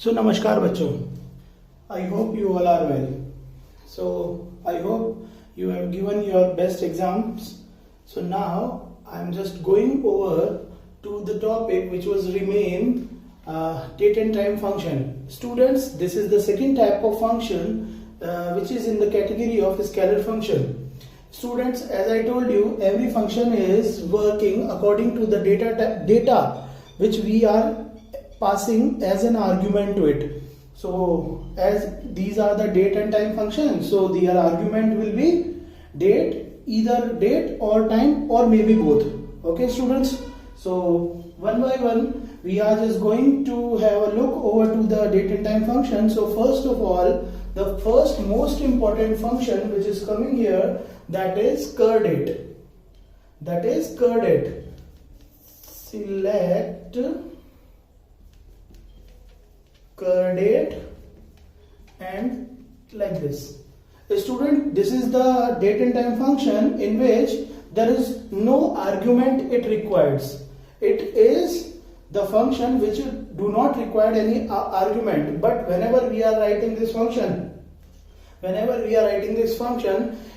So namaskar bachcho. I hope you all are well. So I hope you have given your best exams. So now I am just going over to the topic which was remain date and time function. Students, this is the second type of function which is in the category of scalar function. Students, as I told you, every function is working according to the data which we are passing as an argument to it. So as these are the date and time functions, so their argument will be date, either date or time, or maybe both. Okay students, so one by one we are just going to have a look over to the date and time function. So first of all, the first most important function which is coming here, that is cur date. That is cur date. Select cur date and like this. Student, this is the date and time function in which there is no argument it requires. It is the function which do not require any argument, but whenever we are writing this function,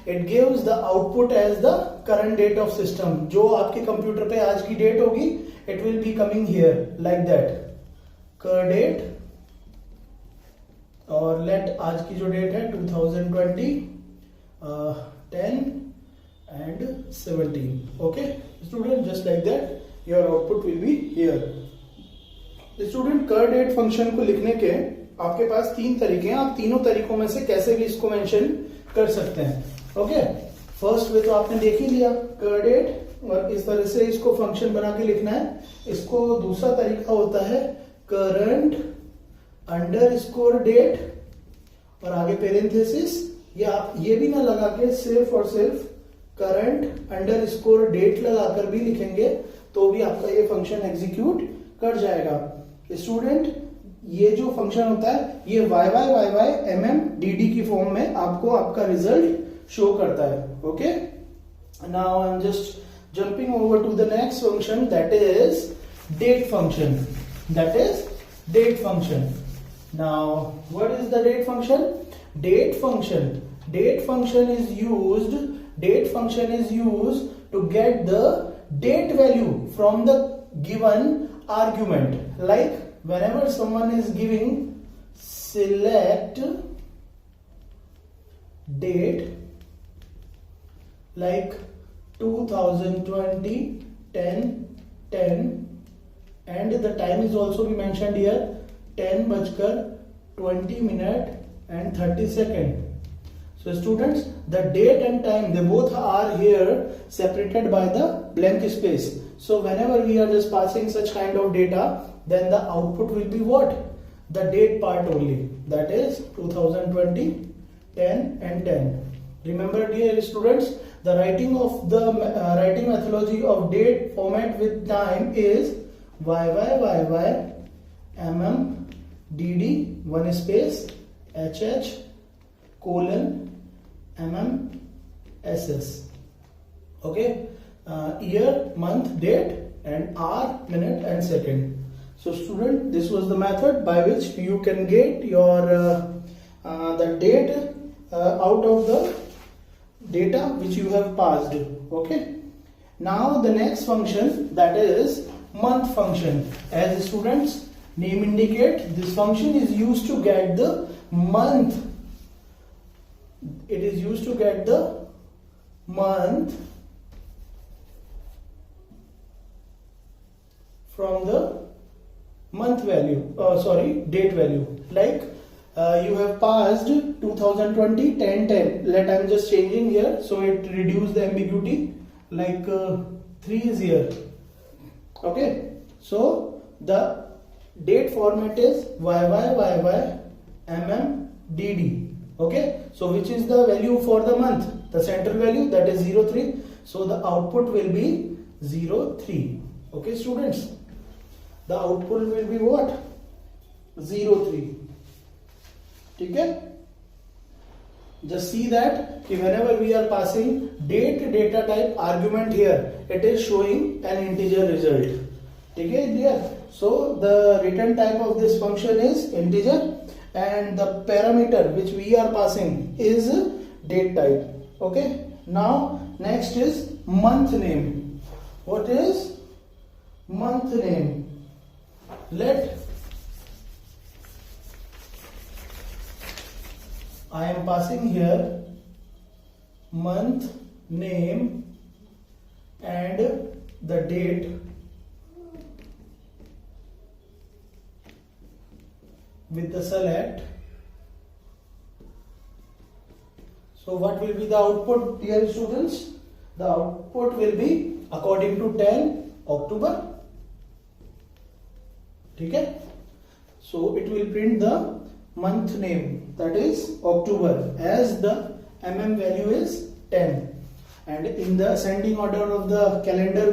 it gives the output as the current date of system. जो आपके computer पे आज की date होगी, it will be coming here like that. cur date, और let आज की जो डेट है 2020 10 and 17. Okay student, just like that your output will be here. Student cur date function को लिखने के आपके पास तीन तरीके हैं. आप तीनों तरीकों में से कैसे भी इसको मेंशन कर सकते हैं. ओके, फर्स्ट वे तो आपने देख ही लिया cur date, और इस तरह से इसको फंक्शन बना के लिखना है. इसको दूसरा तरीका होता है current अंडरस्कोर डेट और आगे पेरेंथेसिस, या आप ये भी ना लगा के सिर्फ और सिर्फ करंट अंडरस्कोर डेट लगाकर भी लिखेंगे तो भी आपका ये फंक्शन एग्जीक्यूट कर जाएगा. स्टूडेंट, ये जो फंक्शन होता है ये YY MMDD की फॉर्म में आपको आपका रिजल्ट शो करता है. Okay, now I am just jumping over to the next function, that is date function. That is date function. Now what is the date function? Date function is used to get the date value from the given argument. Like whenever someone is giving select date like 2020 10 and the time is also be mentioned here 10:20 and 30 seconds. So students, the date and time, they both are here separated by the blank space. So whenever we are just passing such kind of data, then the output will be what? The date part only, that is 2020 10 and 10. Remember dear students, the writing writing methodology of date format with time is YY MMDD one space HH colon MMSS. Okay, year, month, date, and hour, minute, and second. So student, this was the method by which you can get your the date out of the data which you have passed. Okay, now the next function, that is month function. As students name indicate, this function is used to get the month. It is used to get the month from the month value, date value. Like you have passed 2020 10. Let I am just changing here so it reduce the ambiguity. Like 3 is here. Okay, so the date format is YY MMDD. Okay, so which is the value for the month? The central value, that is 03. So the output will be 03. Okay students, the output will be what? 03. ठीक है, just see that whenever we are passing date data type argument here, it is showing an integer result. ठीक है dear, So the return type of this function is integer, and the parameter which we are passing is date type. Okay. Now next is month name. What is month name? Let I am passing here month name and the date with the select. So what will be the output, dear students? The output will be according to 10 October. Okay? So it will print the month name, that is October, as the value is 10. And in the ascending order of the calendar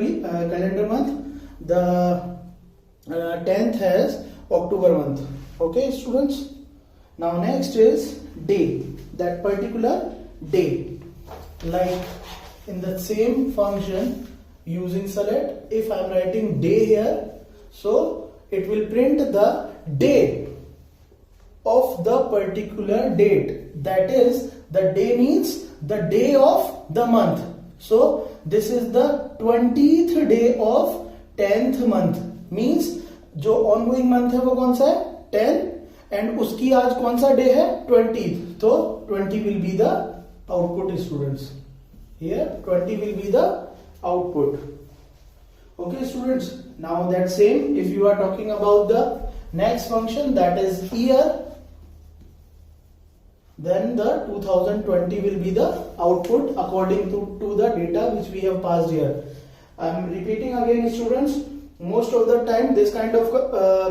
month, the 10th has October month. Okay, students. Now next is day, that particular day. Like in the same function using select, if I am writing day here, so it will print the day of the particular date. That is, the day means the day of the month. So this is the 20th day of 10th month. Means जो ongoing month है वो कौन सा है? 10, and उसकी आज कौन सा डे है? 20th. तो 20 will be the output, students. Here 20 will be the output. Okay, students. Now that same, if you are talking about the next function, that is year, then the 2020 will be the output according to the data which we have passed here. I am repeating again, students. Most of the time this kind of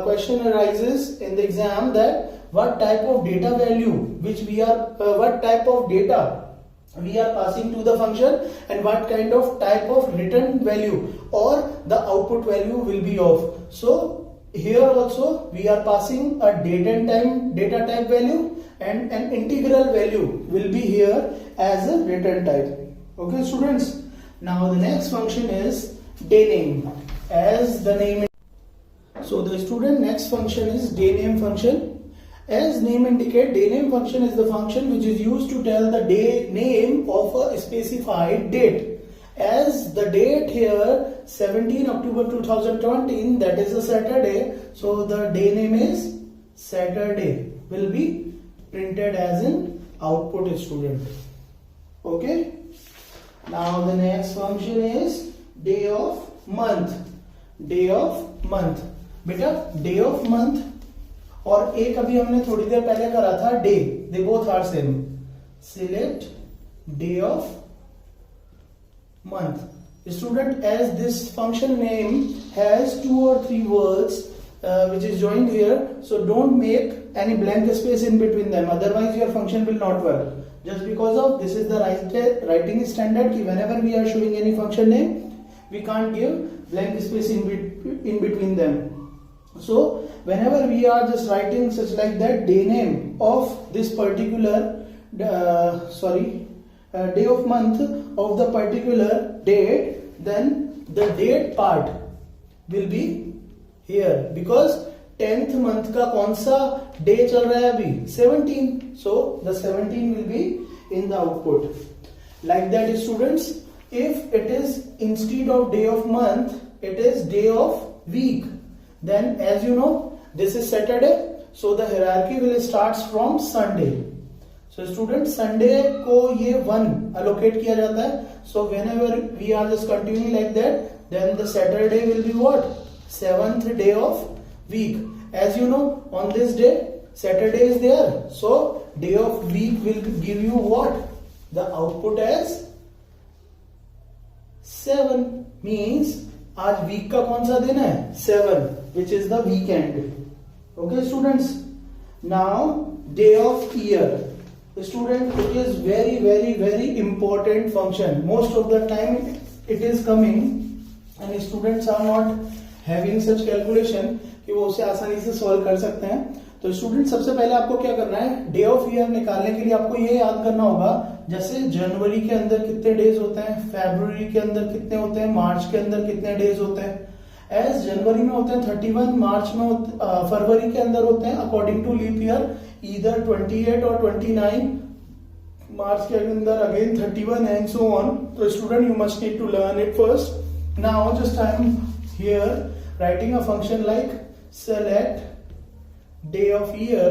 question arises in the exam, that what type of data value which we are what type of data we are passing to the function, and what kind of type of return value or the output value will be of. So here also we are passing a data type value, and an integral value will be here as a return type. Okay, students. Now the next function is day name, as the name. So the student next function is day name function. As name indicate, day name function is the function which is used to tell the day name of a specified date. As the date here 17 October 2020, that is a Saturday, so the day name is Saturday will be printed as an output, student. Okay. Now the next function is day of month. Day of month. बेटा day of month और एक अभी हमने थोड़ी देर पहले करा था day. They both are same. Select day of month. Student, as this function name has 2 or 3 words which is joined here, so don't make any blank space in between them, otherwise your function will not work. Just because of this is the writing standard ki whenever we are showing any function name, we can't give blank space in between them. So whenever we are just writing such like that, day name of this particular day of month of the particular date, then the date part will be here, because 10th month का कौन सा day चल रहा है अभी? 17. So the 17 will be in the output. Like that, students. If it is instead of day of month, it is day of week. Then, as you know, this is Saturday. So the hierarchy will starts from Sunday. So students, Sunday को ये 1 allocate किया जाता है. So whenever we are just continuing like that, then the Saturday will be what? 7th day of week. As you know, on this day, Saturday is there. So day of week will give you what? The output as 7. Means आज week का कौन सा दिन है? 7, which is the weekend. Okay, students. Now day of year. Student, it is very important function. Most of the time it is coming, and students are not having such calculation कि वो उसे आसानी से सॉल्व कर सकते हैं. तो student, सबसे पहले आपको क्या करना है? डे ऑफ ईयर निकालने के लिए आपको ये याद करना होगा, जैसे जनवरी के अंदर कितने डेज होते हैं, फरवरी के अंदर कितने होते हैं, मार्च के अंदर कितने डेज होते हैं, एज जनवरी में होते हैं 31, मार्च में फरवरी के अंदर होते हैं according to leap year either 28 और 29, मार्च के अंदर अगेन 31 एंड सो ऑन. तो student you must need to learn it first. Now just I am here writing a function like select day of year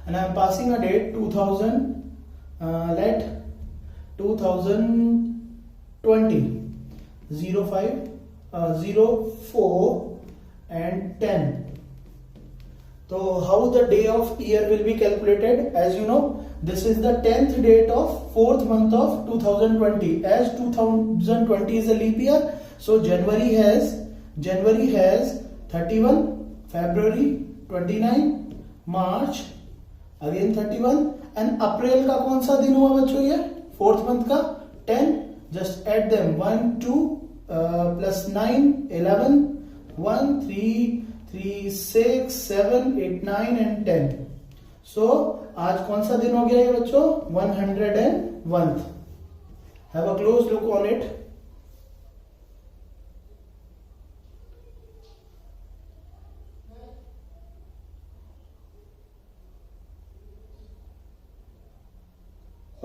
and I am passing a date 2000, let 2020 05 04 and 10. So how the day of year will be calculated? As you know, this is the 10th date of 4th month of 2020. As 2020 is a leap year, so January has 31, February 29, March again 31 and April का कौन सा दिन हुआ बच्चों? ये 4th month का 10. Just add them 1 2 plus 9 11 1 3 3 6 7 8 9 and 10. So आज कौन सा दिन हो गया ये बच्चों? 101th. Have a close look on it.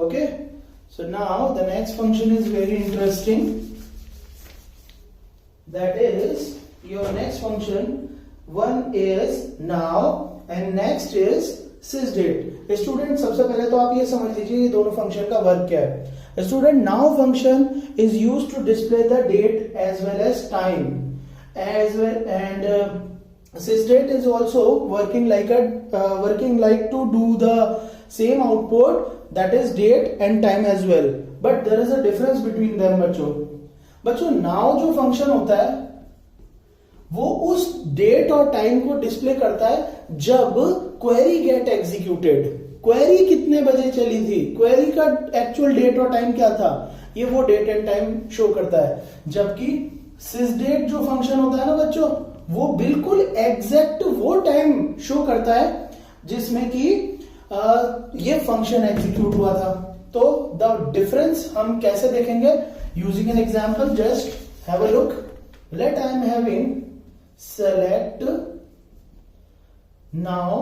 Okay, so now the next function is very interesting. That is your next function. One is now and next is sysdate. Student सबसे पहले तो आप ये समझ लीजिए ये दोनों फंक्शन का वर्क क्या है. Student now function is used to display the date as well as time as well, and sysdate is also working like to do the same output, that is date and time as well, but there is a difference between them. बच्चों now जो function होता है वो उस date और time को display करता है जब क्वेरी गेट एग्जीक्यूटेड. क्वेरी कितने बजे चली थी, क्वेरी का एक्चुअल डेट और टाइम क्या था, ये वो डेट एंड टाइम शो करता है. जबकि sysdate जो फंक्शन होता है ना बच्चों, वो बिल्कुल एग्जैक्ट वो टाइम शो करता है जिसमें कि ये फंक्शन एग्जीक्यूट हुआ था. तो द डिफरेंस हम कैसे देखेंगे? Using an example. Just have a look. Let I am having select now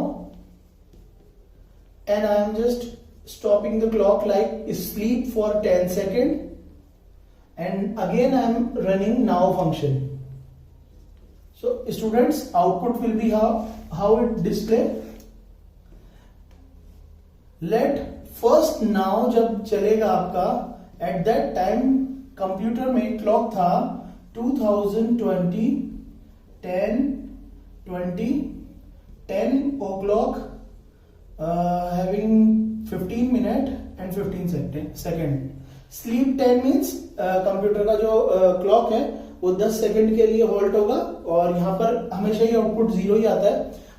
and I am just stopping the clock like sleep for 10 seconds and again I am running now function. So students, output will be how it display. Let first now जब चलेगा आपका at that time computer में clock था 2020 10 20 10 o'clock having 15 minute and 15 second. Sleep 10 means computer का जो clock है वो 10 second के लिए होल्ड होगा और यहाँ पर हमेशा ही आउटपुट 0 ही आता है,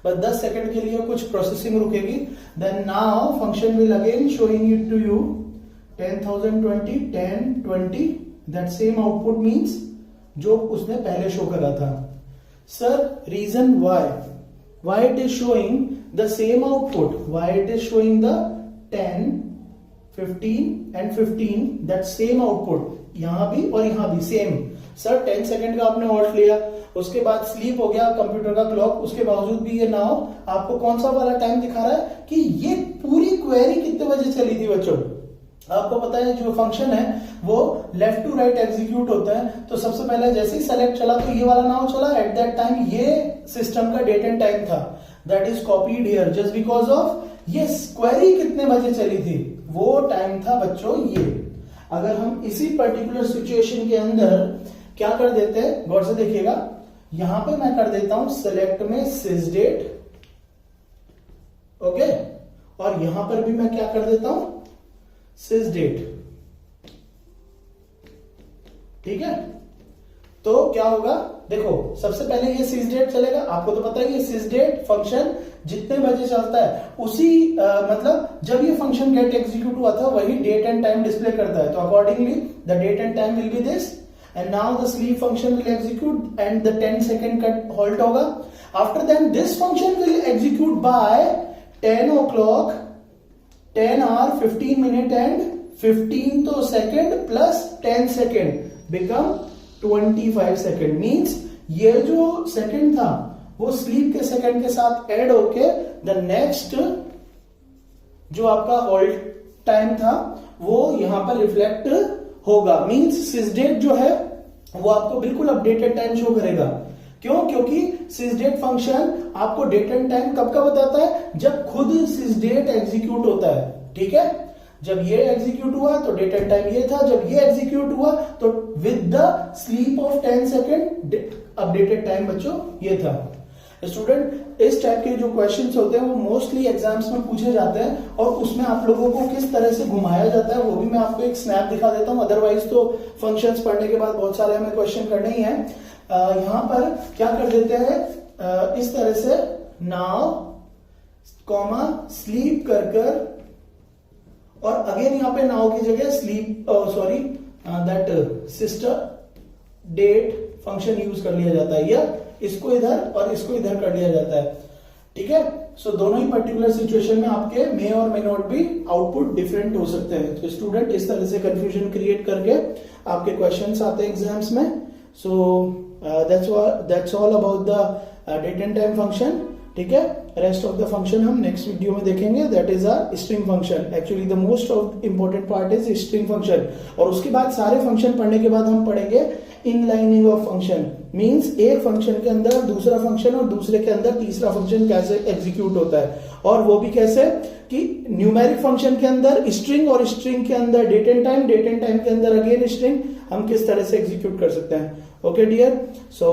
बस 10 सेकंड के लिए कुछ प्रोसेसिंग रुकेगी. Then now function will again showing it to you 10,020 10 20. That same output means जो उसने पहले शो करा था. Sir, reason why it is showing the same output, why it is showing the 10 15 and 15 that same output यहां भी और यहां भी सेम. सर 10 सेकंड का आपने होल्ड लिया, उसके बाद स्लीप हो गया कंप्यूटर का क्लॉक, उसके बावजूद भी ये नाउ आपको कौन सा वाला टाइम दिखा रहा है कि ये पूरी क्वेरी कितने बजे चली थी बच्चों. आपको पता है जो फंक्शन है वो लेफ्ट टू राइट एग्जीक्यूट होता है. तो सबसे पहले जैसे ही सेलेक्ट चला तो ये वाला नाउ चला. एट दैट टाइम ये सिस्टम का डेट एंड टाइम था, that is copied here just because of ये क्वेरी कितने बजे चली थी वो टाइम था बच्चों ये. अगर हम इसी पर्टिकुलर सिचुएशन के अंदर क्या कर देते हैं, गौर से देखिएगा, यहां पे मैं कर देता हूं सेलेक्ट में sysdate, ओके, और यहां पर भी मैं क्या कर देता हूं sysdate. ठीक है, तो क्या होगा देखो, सबसे पहले ये sysdate चलेगा. आपको तो पता है ये sysdate फंक्शन जितने बजे चलता है उसी मतलब जब ये फंक्शन गेट एग्जीक्यूट हुआ था वही डेट एंड टाइम डिस्प्ले करता है. तो accordingly the date and time will be this and now the sleep function will execute and the 10 second cut halt होगा. After then this function will execute by 10 o'clock 10 hour 15 minute and 15 तो second plus 10 second become 25 second. Means ये जो second था वो sleep के second के साथ add होके द नेक्स्ट जो आपका होल्ड टाइम था वो यहां पर रिफ्लेक्ट होगा। मीन्स सिसडेट जो है वो आपको बिल्कुल अपडेटेड टाइम शो करेगा। क्यों? क्योंकि सिसडेट फंक्शन आपको डेट एंड टाइम कब का बताता है, जब खुद सिसडेट एग्जीक्यूट होता है। ठीक है, जब ये एग्जीक्यूट हुआ तो डेट एंड टाइम ये था, जब ये एग्जीक्यूट हुआ तो with the sleep of 10 second updated time बच्चों ये था। स्टूडेंट, इस टाइप के जो क्वेश्चंस होते हैं वो मोस्टली एग्जाम्स में पूछे जाते हैं और उसमें आप लोगों को किस तरह से घुमाया जाता है वो भी मैं आपको एक स्नैप दिखा देता हूं। अदरवाइज तो फंक्शंस पढ़ने के बाद बहुत सारे हमें क्वेश्चन करने ही हैं। यहां पर क्या कर देते हैं, इस तरह से नाउ कॉमा स्लीप कर और अगेन यहां पे नाउ की जगह sleep that sister date function use कर लिया जाता है, या इसको इधर और इसको इधर कर लिया जाता है। ठीक है, सो दोनों ही पर्टिकुलर सिचुएशन में आपके मे और मे नॉट भी आउटपुट डिफरेंट हो सकते हैं। तो स्टूडेंट इस तरह से कंफ्यूजन क्रिएट करके आपके क्वेश्चंस आते हैं एग्जाम्स में। So that's all about the date and time function. ठीक है, रेस्ट ऑफ द फंक्शन हम नेक्स्ट वीडियो में देखेंगे, that is a string function. Actually the most of important part is string function. और उसके बाद सारे फंक्शन पढ़ने के बाद हम पढ़ेंगे इनलाइनिंग ऑफ फंक्शन। मींस एक फंक्शन के अंदर दूसरा फंक्शन और दूसरे के अंदर तीसरा फंक्शन कैसे एग्जीक्यूट होता है, और वो भी कैसे कि न्यूमेरिक फंक्शन के अंदर स्ट्रिंग और स्ट्रिंग के अंदर डेट एंड टाइम के अंदर अगेन स्ट्रिंग हम किस तरह से एग्जीक्यूट कर सकते हैं। Okay dear, so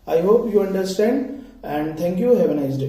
I hope you understand and thank you. Have a nice day.